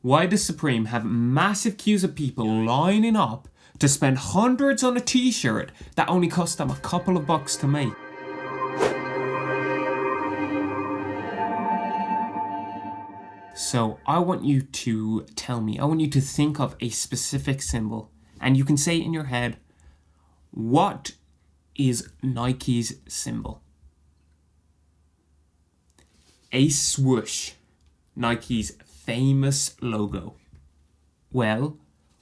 Why does Supreme have massive queues of people lining up to spend hundreds on a t-shirt that only cost them a couple of bucks to make? So I want you to tell me, I want you to think of a specific symbol, and you can say in your head, what is Nike's symbol? A swoosh, Nike's famous logo. Well,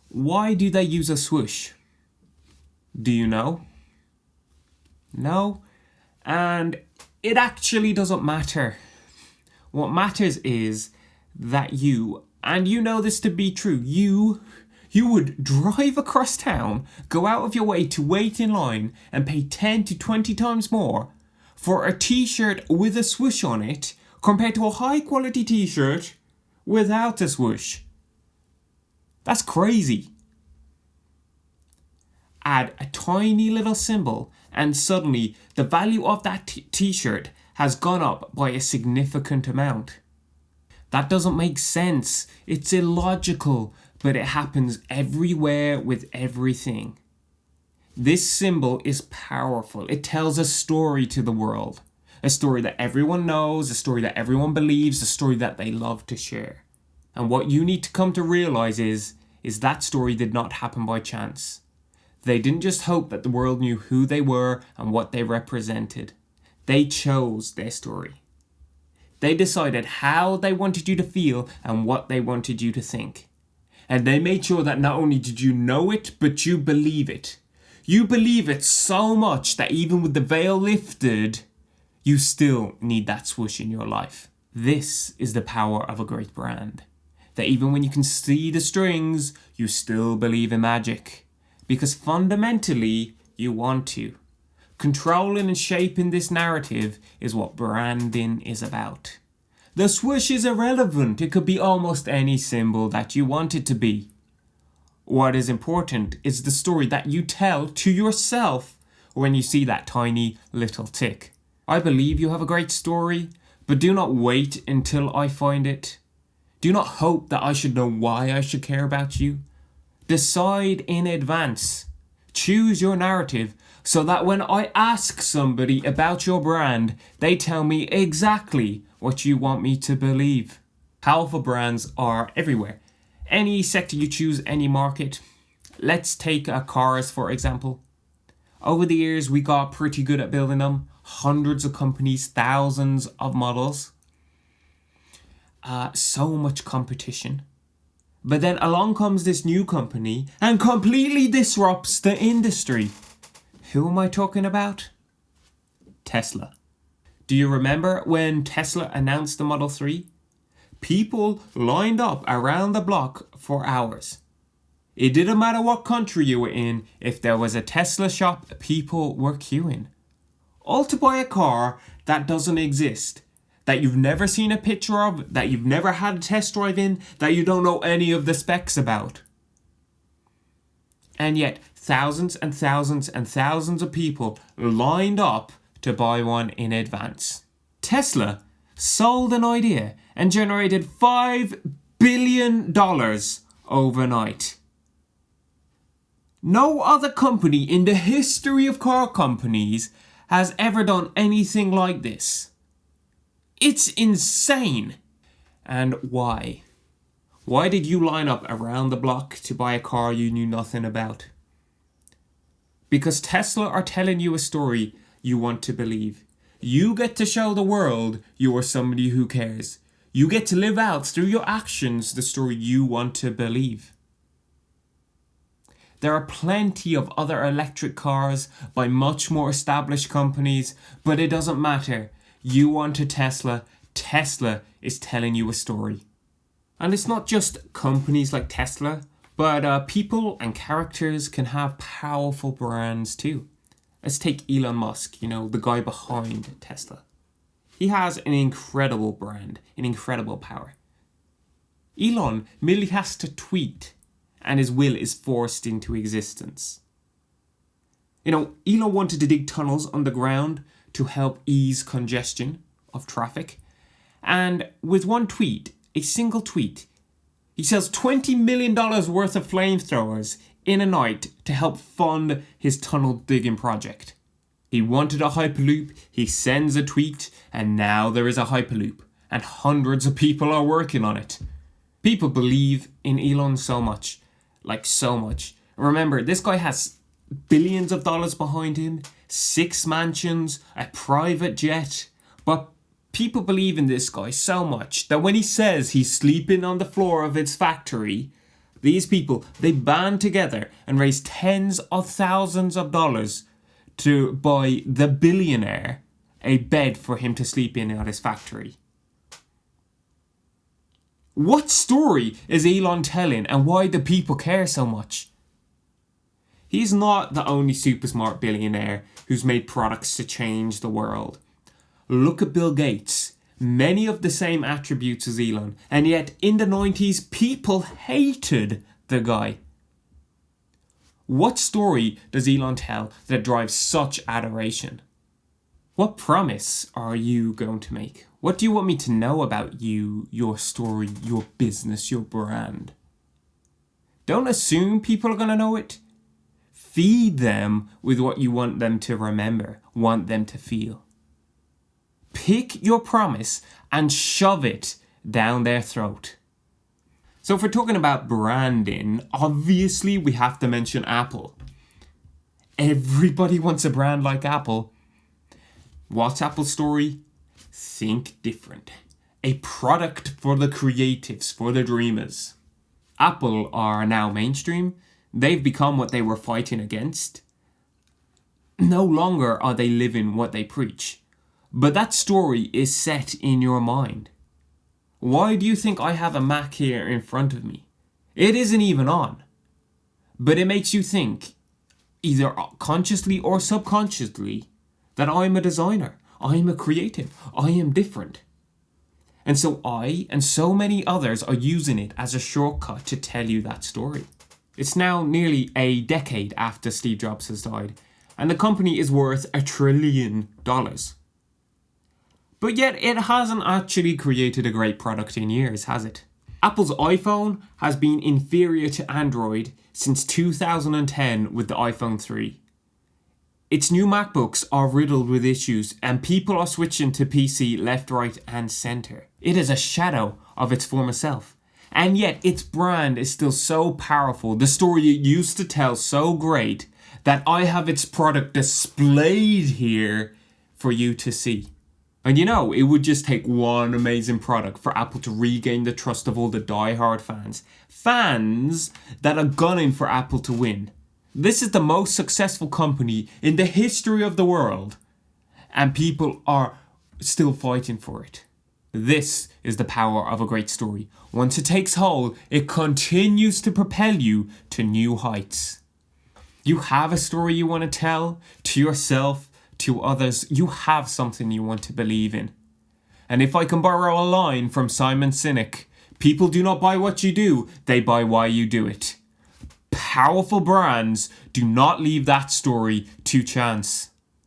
why do they use a swoosh? Do you know? No? And it actually doesn't matter. What matters is that you, and you know this to be true, you would drive across town, go out of your way to wait in line and pay 10 to 20 times more for a t-shirt with a swoosh on it compared to a high quality t-shirt without a swoosh. That's crazy. Add a tiny little symbol and suddenly the value of that t-shirt has gone up by a significant amount. That doesn't make sense. It's illogical, but it happens everywhere with everything. This symbol is powerful. It tells a story to the world. A story that everyone knows, a story that everyone believes, a story that they love to share. And what you need to come to realize is that story did not happen by chance. They didn't just hope that the world knew who they were and what they represented. They chose their story. They decided how they wanted you to feel and what they wanted you to think. And they made sure that not only did you know it, but you believe it. You believe it so much that even with the veil lifted, you still need that swoosh in your life. This is the power of a great brand. That even when you can see the strings, you still believe in magic. Because fundamentally, you want to. Controlling and shaping this narrative is what branding is about. The swoosh is irrelevant. It could be almost any symbol that you want it to be. What is important is the story that you tell to yourself when you see that tiny little tick. I believe you have a great story, but do not wait until I find it. Do not hope that I should know why I should care about you. Decide in advance. Choose your narrative so that when I ask somebody about your brand, they tell me exactly what you want me to believe. Powerful brands are everywhere. Any sector you choose, any market. Let's take cars, for example. Over the years, we got pretty good at building them. Hundreds of companies, thousands of models. So much competition. But then along comes this new company and completely disrupts the industry. Who am I talking about? Tesla. Do you remember when Tesla announced the Model 3? People lined up around the block for hours. It didn't matter what country you were in, if there was a Tesla shop, people were queuing. All to buy a car that doesn't exist, that you've never seen a picture of, that you've never had a test drive in, that you don't know any of the specs about. And yet, thousands and thousands and thousands of people lined up to buy one in advance. Tesla sold an idea and generated $5 billion overnight. No other company in the history of car companies has ever done anything like this. It's insane. And why? Why did you line up around the block to buy a car you knew nothing about? Because Tesla are telling you a story you want to believe. You get to show the world you are somebody who cares. You get to live out through your actions the story you want to believe. There are plenty of other electric cars by much more established companies, but it doesn't matter. You want a Tesla. Tesla is telling you a story. And it's not just companies like Tesla, but people and characters can have powerful brands too. Let's take Elon Musk, the guy behind Tesla. He has an incredible brand, an incredible power. Elon merely has to tweet and his will is forced into existence. Elon wanted to dig tunnels underground to help ease congestion of traffic. And with one tweet, a single tweet, He sells $20 million worth of flamethrowers in a night to help fund his tunnel digging project. He wanted a Hyperloop, he sends a tweet, and now there is a Hyperloop, and hundreds of people are working on it. People believe in Elon so much. Like so much. Remember, this guy has billions of dollars behind him, 6 mansions, a private jet, but people believe in this guy so much that when he says he's sleeping on the floor of his factory, these people, they band together and raise tens of thousands of dollars to buy the billionaire a bed for him to sleep in at his factory. What story is Elon telling, and why do people care so much? He's not the only super smart billionaire who's made products to change the world. Look at Bill Gates. Many of the same attributes as Elon, and yet in the 90s, people hated the guy. What story does Elon tell that drives such adoration? What promise are you going to make? What do you want me to know about you, your story, your business, your brand? Don't assume people are going to know it. Feed them with what you want them to remember, want them to feel. Pick your promise and shove it down their throat. So if we're talking about branding, obviously we have to mention Apple. Everybody wants a brand like Apple. What's Apple's story? Think different. A product for the creatives, for the dreamers. Apple are now mainstream. They've become what they were fighting against. No longer are they living what they preach. But that story is set in your mind. Why do you think I have a Mac here in front of me? It isn't even on. But it makes you think, either consciously or subconsciously, that I'm a designer, I'm a creative, I am different. And so I and so many others are using it as a shortcut to tell you that story. It's now nearly a decade after Steve Jobs has died, and the company is worth $1 trillion. But yet it hasn't actually created a great product in years, has it? Apple's iPhone has been inferior to Android since 2010 with the iPhone 3. Its new MacBooks are riddled with issues, and people are switching to PC left, right and centre. It is a shadow of its former self. And yet its brand is still so powerful, the story it used to tell so great, that I have its product displayed here for you to see. And you know, it would just take one amazing product for Apple to regain the trust of all the die-hard fans. Fans that are gunning for Apple to win. This is the most successful company in the history of the world, and people are still fighting for it. This is the power of a great story. Once it takes hold, it continues to propel you to new heights. You have a story you want to tell to yourself, to others. You have something you want to believe in. And if I can borrow a line from Simon Sinek, people do not buy what you do, they buy why you do it. Powerful brands do not leave that story to chance.